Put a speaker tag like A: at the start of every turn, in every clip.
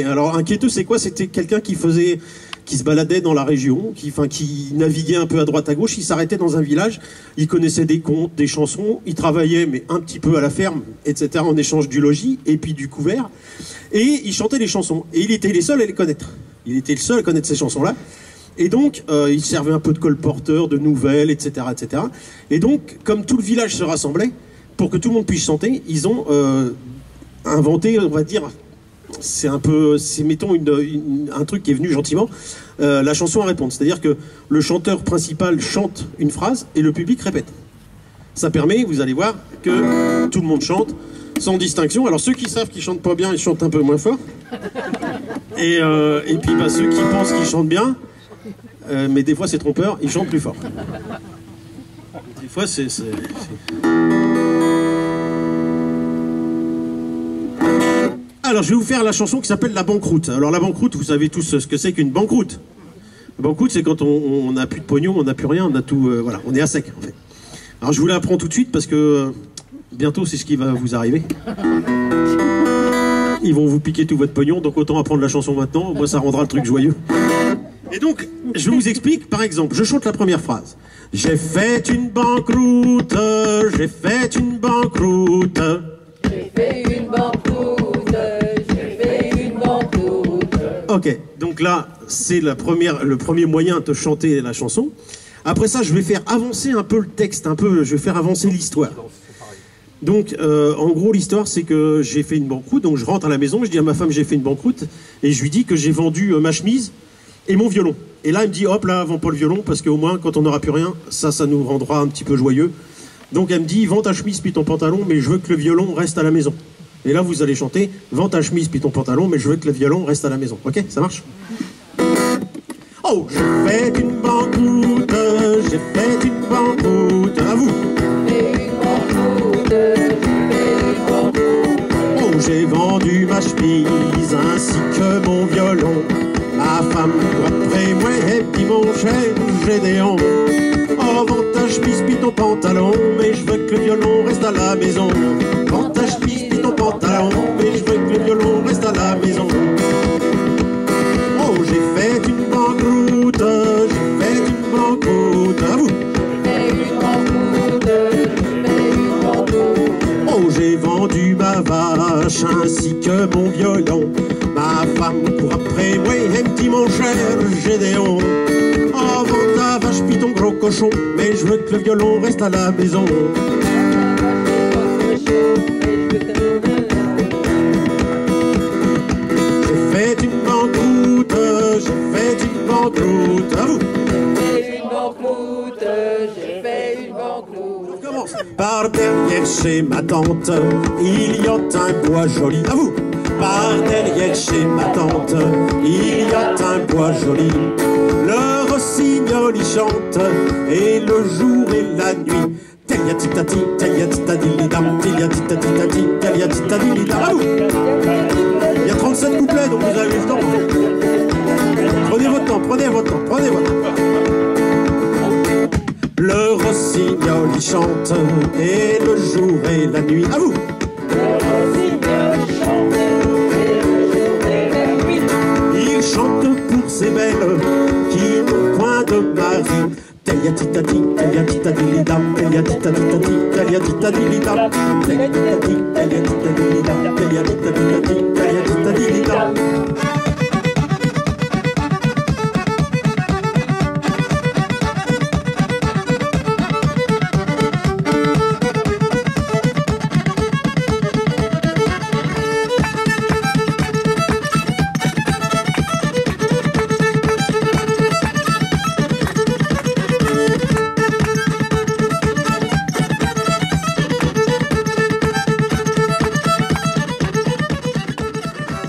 A: Alors un quêteux, c'est quoi? C'était quelqu'un qui se baladait dans la région, qui naviguait un peu à droite à gauche, il s'arrêtait dans un village, il connaissait des contes, des chansons, il travaillait mais un petit peu à la ferme, etc. en échange du logis et puis du couvert, et il chantait les chansons. Et il était les seuls à les connaître. Il était le seul à connaître ces chansons-là. Et donc, il servait un peu de colporteur, de nouvelles, etc., etc. Et donc, comme tout le village se rassemblait, pour que tout le monde puisse chanter, ils ont inventé, on va dire... C'est mettons un truc qui est venu gentiment, la chanson à répondre. C'est-à-dire que le chanteur principal chante une phrase et le public répète. Ça permet, vous allez voir, que tout le monde chante sans distinction. Alors ceux qui savent qu'ils chantent pas bien, ils chantent un peu moins fort. Et puis ceux qui pensent qu'ils chantent bien, mais des fois c'est trompeur, ils chantent plus fort. Des fois c'est... Alors, je vais vous faire la chanson qui s'appelle La Banqueroute. Alors, la banqueroute, vous savez tous ce que c'est qu'une banqueroute. La banqueroute, c'est quand on n'a plus de pognon, on n'a plus rien, on a tout... voilà, on est à sec, en fait. Alors, je vous l'apprends tout de suite parce que bientôt, c'est ce qui va vous arriver. Ils vont vous piquer tout votre pognon, donc autant apprendre la chanson maintenant. Moi, ça rendra le truc joyeux. Et donc, je vous explique, par exemple, je chante la première phrase. J'ai fait une banqueroute, j'ai fait une banqueroute.
B: J'ai fait une banqueroute.
A: Ok, donc là, c'est le premier moyen de chanter la chanson. Après ça, je vais faire avancer un peu le texte, je vais faire avancer l'histoire. Donc, en gros, l'histoire, c'est que j'ai fait une banqueroute, donc je rentre à la maison, je dis à ma femme, j'ai fait une banqueroute, et je lui dis que j'ai vendu ma chemise et mon violon. Et là, elle me dit, hop là, vends pas le violon, parce qu'au moins, quand on n'aura plus rien, ça nous rendra un petit peu joyeux. Donc, elle me dit, vends ta chemise puis ton pantalon, mais je veux que le violon reste à la maison. Et là, vous allez chanter « Vends ta chemise puis ton pantalon, mais je veux que le violon reste à la maison. » Ok, ça marche? Oh, j'ai fait une banqueroute, j'ai fait une banqueroute. À vous. Oh, j'ai vendu ma chemise ainsi que mon violon. Ma femme, après moi, et puis mon cher Gédéon. Oh, vends ta chemise puis ton pantalon, mais je veux que le violon reste à la maison. Vends ta chemise puis ton pantalon, mais je veux que le violon reste à la maison. Oh, j'ai fait une banqueroute, j'ai fait une banqueroute. que mon violon. Ma femme court après moi, elle me dit mon cher Gédéon. Avant ta vache pis ton gros cochon, mais je veux que le violon reste à la maison. J'ai fait une banqueroute, j'ai fait une banqueroute. À vous.
B: J'ai fait une banqueroute, j'ai fait une banqueroute.
A: Commence. Par derrière chez ma tante, il y a un bois joli. À vous. Par derrière chez ma tante, il y a un bois joli. Le rossignol y chante, et le jour et la nuit. Teliatitati, teliatitadilidam, teliatitati, teliatitadilidam. À vous. Il y a 37 couplets, donc vous avez le temps. Prenez votre temps, prenez votre temps, prenez votre temps. Le rossignol y chante, et le jour et la nuit. À vous. Il chante pour ces belles qui n'ont point de mari. Teliatitati, teliatitadilidam, teliatitati, teliatitadilidam, teliatitati, teliatitadilidam, teliatitati, teliatitadilidam.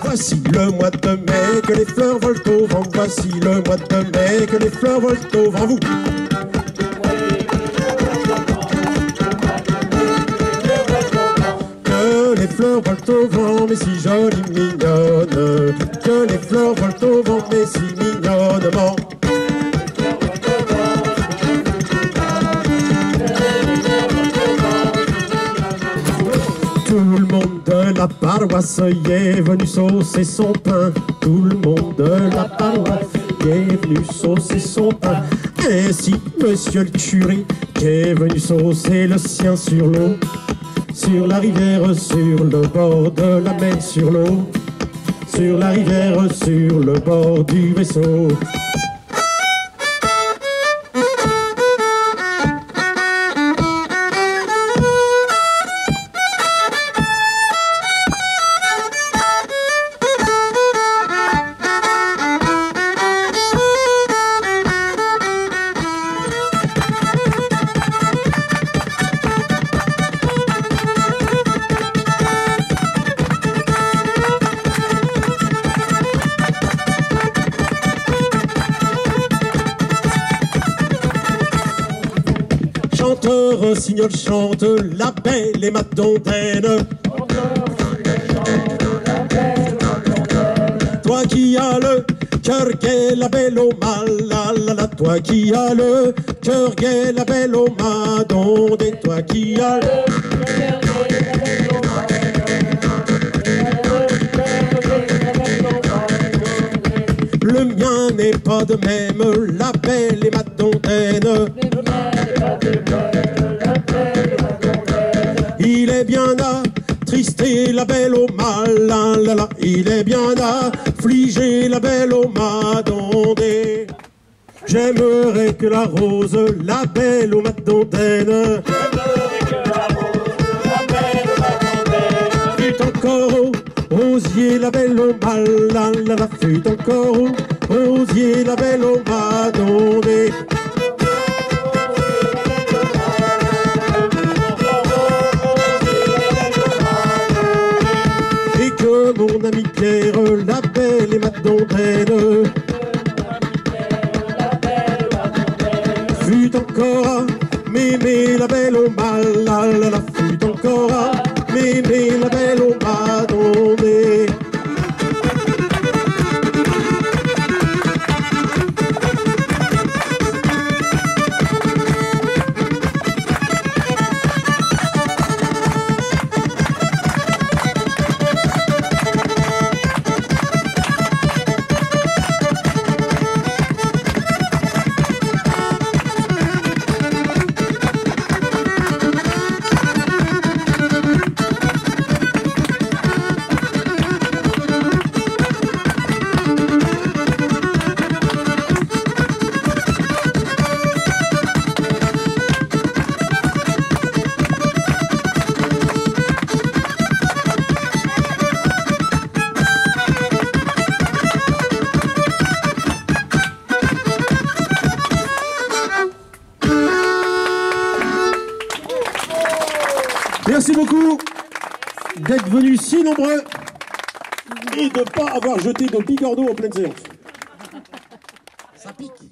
A: Voici le mois de mai, que les fleurs volent au vent. Voici le mois de mai, que les fleurs volent au vent. Vous. Que les fleurs volent au vent, mais si jolies, mignonnes. Que les fleurs volent au vent, mais si mignonnement. Tout le monde de la paroisse y est venu saucer son pain. Tout le monde de la paroisse y est venu saucer son pain. Ainsi, monsieur le curé, qui est venu saucer le sien sur l'eau. Sur la rivière, sur le bord de la mer, sur l'eau. Sur la rivière, sur le bord du vaisseau. Chanteur, rossignol chante, la belle et Madondaine. Toi qui as le cœur gai, la belle au mal, la la la. Toi qui as le cœur gai, la belle au Madondaine. Toi qui as le mien n'est pas de même, la belle et Madondaine. Il est bien attristé, la belle au mal, la la la. Il est bien affligé, la belle au Madondaine. J'aimerais que la rose, la belle au Madondaine, fût encore au rosier, la belle au mal, la la la. Fût encore au rosier, la belle au Madondaine. Que mon ami Pierre, la belle et Madondaine, fut encore à m'aimer, la belle au mal, la la la. Fut encore à m'aimer, la belle au Madondaine. d'être venus si nombreux et de ne pas avoir jeté de bigorneaux en pleine séance. Ça pique.